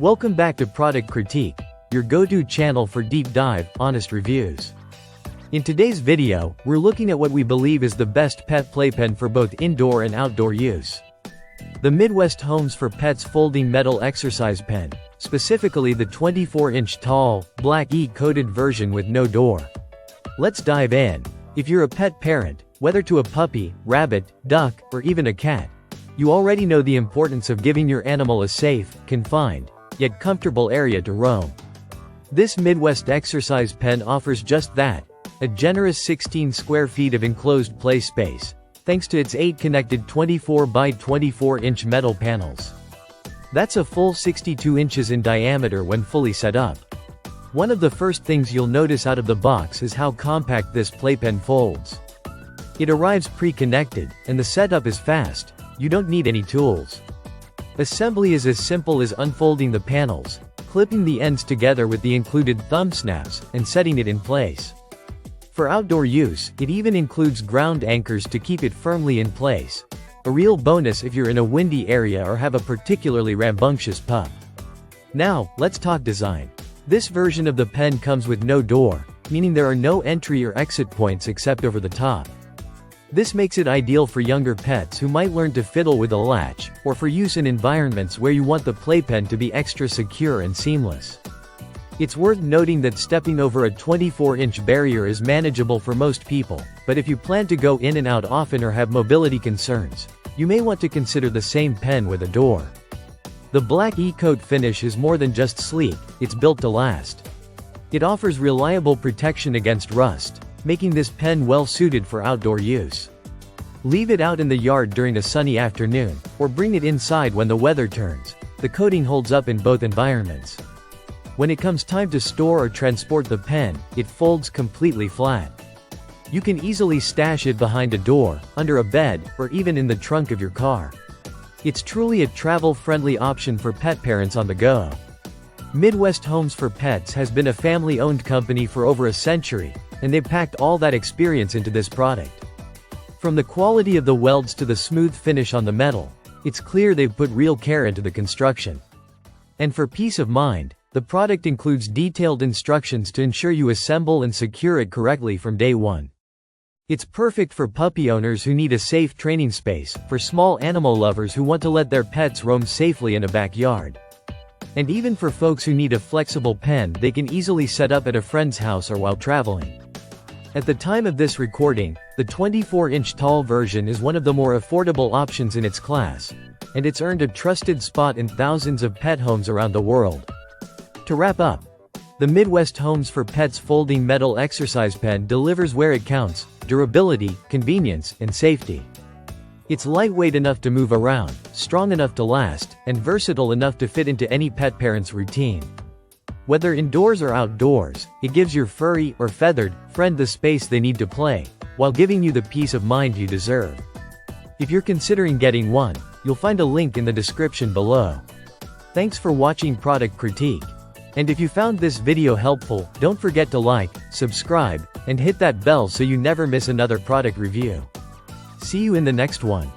Welcome back to Product Critique, your go-to channel for deep dive, honest reviews. In today's video, we're looking at what we believe is the best pet playpen for both indoor and outdoor use. The MidWest Homes for Pets folding metal exercise pen, specifically the 24-inch tall, black E-coated version with no door. Let's dive in. If you're a pet parent, whether to a puppy, rabbit, duck, or even a cat, you already know the importance of giving your animal a safe, confined, yet comfortable area to roam. This MidWest exercise pen offers just that, a generous 16 square feet of enclosed play space, thanks to its 8 connected 24 by 24 inch metal panels. That's a full 62 inches in diameter when fully set up. One of the first things you'll notice out of the box is how compact this playpen folds. It arrives pre-connected, and the setup is fast. You don't need any tools. Assembly is as simple as unfolding the panels, clipping the ends together with the included thumb snaps, and setting it in place. For outdoor use, it even includes ground anchors to keep it firmly in place. A real bonus if you're in a windy area or have a particularly rambunctious pup. Now, let's talk design. This version of the pen comes with no door, meaning there are no entry or exit points except over the top. This makes it ideal for younger pets who might learn to fiddle with a latch, or for use in environments where you want the playpen to be extra secure and seamless. It's worth noting that stepping over a 24-inch barrier is manageable for most people, but if you plan to go in and out often or have mobility concerns, you may want to consider the same pen with a door. The black E-coat finish is more than just sleek, it's built to last. It offers reliable protection against rust, making this pen well suited for outdoor use. Leave it out in the yard during a sunny afternoon, or bring it inside when the weather turns. The coating holds up in both environments. When it comes time to store or transport the pen, it folds completely flat. You can easily stash it behind a door, under a bed, or even in the trunk of your car. It's truly a travel-friendly option for pet parents on the go. MidWest Homes for Pets has been a family-owned company for over a century, and they've packed all that experience into this product. From the quality of the welds to the smooth finish on the metal, it's clear they've put real care into the construction. And for peace of mind, the product includes detailed instructions to ensure you assemble and secure it correctly from day one. It's perfect for puppy owners who need a safe training space, for small animal lovers who want to let their pets roam safely in a backyard. And even for folks who need a flexible pen they can easily set up at a friend's house or while traveling. At the time of this recording, the 24-inch tall version is one of the more affordable options in its class, and it's earned a trusted spot in thousands of pet homes around the world. To wrap up, the MidWest Homes for Pets folding metal exercise pen delivers where it counts: durability, convenience, and safety. It's lightweight enough to move around, strong enough to last, and versatile enough to fit into any pet parent's routine. Whether indoors or outdoors, it gives your furry or feathered friend the space they need to play, while giving you the peace of mind you deserve. If you're considering getting one, you'll find a link in the description below. Thanks for watching Product Critique. And if you found this video helpful, don't forget to like, subscribe, and hit that bell so you never miss another product review. See you in the next one.